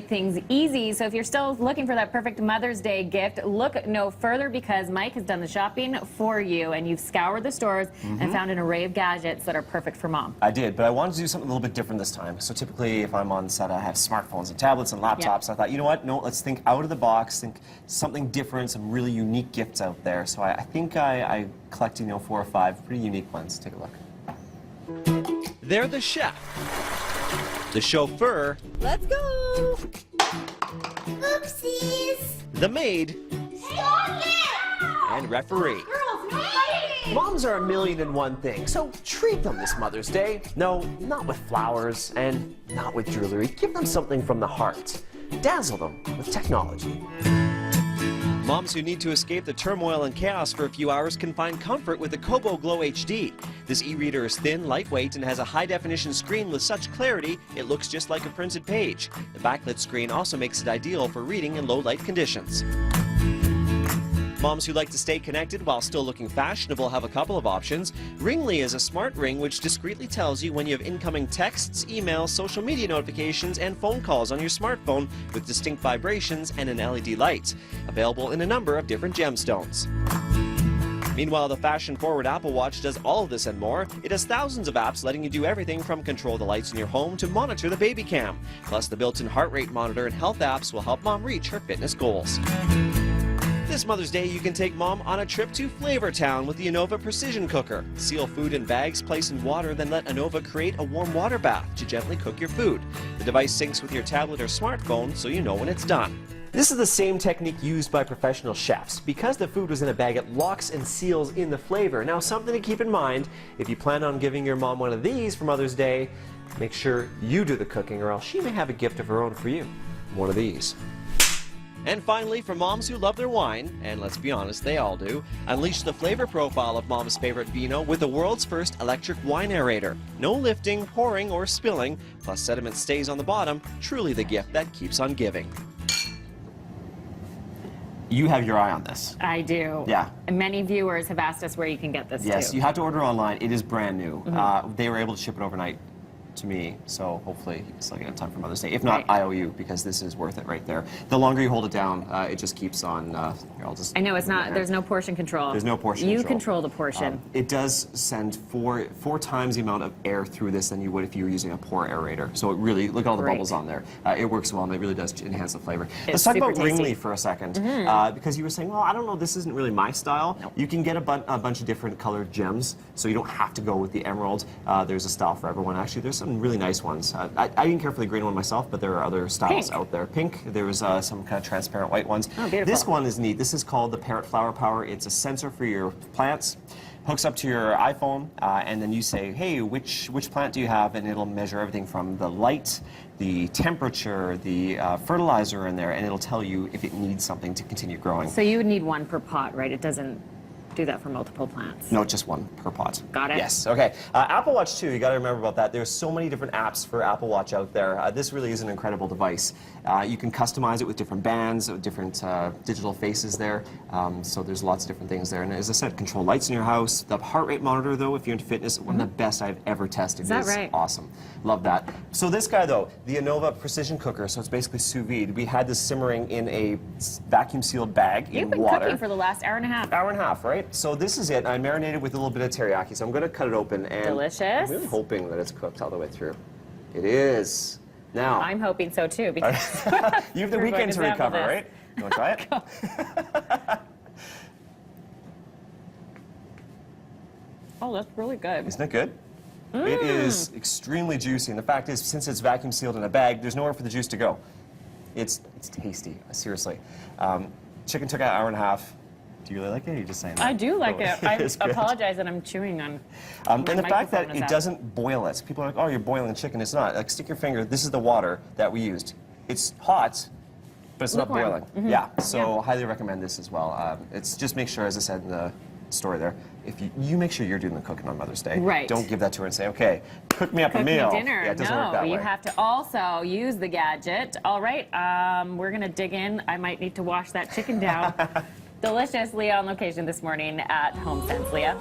Things easy. So if you're still looking for that perfect Mother's Day gift, look no further because Mike has done the shopping for you and you've scoured the stores and found an array of gadgets that are perfect for mom. I did, but I wanted to do something a little bit different this time. So typically if I'm on set, I have smartphones and tablets and laptops. I thought, you know what? No, let's think out of the box, think something different, some really unique gifts out there. So I think I collected, 4 or 5 pretty unique ones. Take a look. They're the chef, the chauffeur, Let's go! Oopsies! the maid, and referee. Girls, no fighting! Moms are 1,000,001 things, so treat them this Mother's Day. No, not with flowers and not with jewelry. Give them something from the heart. Dazzle them with technology. Moms who need to escape the turmoil and chaos for a few hours can find comfort with the Kobo Glo HD. This e-reader is thin, lightweight, and has a high-definition screen with such clarity it looks just like a printed page. The backlit screen also makes it ideal for reading in low-light conditions. Moms who like to stay connected while still looking fashionable have a couple of options. Ringley is a smart ring which discreetly tells you when you have incoming texts, emails, social media notifications, and phone calls on your smartphone with distinct vibrations and an LED light. Available in a number of different gemstones. Meanwhile, the fashion-forward Apple Watch does all of this and more. It has thousands of apps letting you do everything from control the lights in your home to monitor the baby cam. Plus, the built-in heart rate monitor and health apps will help mom reach her fitness goals. This Mother's Day, you can take mom on a trip to Flavor Town with the Innova Precision Cooker. Seal food in bags, place in water, then let Innova create a warm water bath to gently cook your food. The device syncs with your tablet or smartphone so you know when it's done. This is the same technique used by professional chefs. Because the food was in a bag, it locks and seals in the flavor. Now, something to keep in mind, if you plan on giving your mom one of these for Mother's Day, make sure you do the cooking or else she may have a gift of her own for you. One of these. And finally, for moms who love their wine, and let's be honest, they all do, unleash the flavor profile of mom's favorite vino with the world's first electric wine aerator. No lifting, pouring, or spilling, plus sediment stays on the bottom. Truly the gift that keeps on giving. You have your eye on this. I do. Yeah. Many viewers have asked us where you can get this Yes, too. you have to order online. It is brand new. They were able to ship it overnight to me, so hopefully you can still get it in time for Mother's Day. If not, I owe you, because this is worth it right there. The longer you hold it down, it just keeps on. Here, I'll just. I know it's not. There's no portion control. There's no portion You control. control the portion. It does send four times the amount of air through this than you would if you were using a pour aerator. So it really, look at all the bubbles on there. It works well, and it really does enhance the flavor. Let's talk about Ringley for a second, because you were saying, well, I don't know, this isn't really my style. Nope. You can get a bunch of different colored gems, so you don't have to go with the emerald. There's a style for everyone. Actually, there's some really nice ones. I didn't care for the green one myself, but there are other styles out there. Pink, there was some kind of transparent white ones. Oh, beautiful. This one is neat. This is called the Parrot Flower Power. It's a sensor for your plants. Hooks up to your iPhone, and then you say, hey, which plant do you have? And it'll measure everything from the light, the temperature, the fertilizer in there, and it'll tell you if it needs something to continue growing. So you would need one per pot, right? It doesn't do that for multiple plants. No, just one per pot. Got it. Yes. Okay. Apple Watch 2, you got to remember about that. There's so many different apps for Apple Watch out there. This really is an incredible device. You can customize it with different bands, with different digital faces there. So there's lots of different things there. And as I said, control lights in your house. The heart rate monitor, though, if you're into fitness, one of the best I've ever tested. Is that right? Awesome. Love that. So this guy, though, the Innova Precision Cooker, so it's basically sous vide. We had this simmering in a vacuum-sealed bag in water. You've been cooking for the last hour and a half. Hour and a half, right? So this is it. I marinated with a little bit of teriyaki, so I'm going to cut it open. And Delicious. I'm really hoping that it's cooked all the way through. It is. Now. I'm hoping so too, because you have the weekend to recover, right? You want to try it? Oh, that's really good. Isn't it good? It is extremely juicy, and the fact is, since it's vacuum sealed in a bag, there's nowhere for the juice to go. It's tasty, seriously. Chicken took an hour and a half. Do you really like it, or are you just saying that? I do like it. I apologize that I'm chewing on and the fact that microphone is it out. doesn't boil it. People are like, oh, you're boiling chicken. It's not. Like, stick your finger. This is the water that we used. It's hot, but it's not boiling. Yeah, so highly recommend this as well. It's just make sure, as I said in the story there, if you make sure you're doing the cooking on Mother's Day. Right. Don't give that to her and say, okay, cook me up a meal. Me dinner. Yeah, it doesn't work that way. You have to also use the gadget. All right, we're gonna dig in. I might need to wash that chicken down. Delicious. Leah on location this morning at HomeSense. Leah.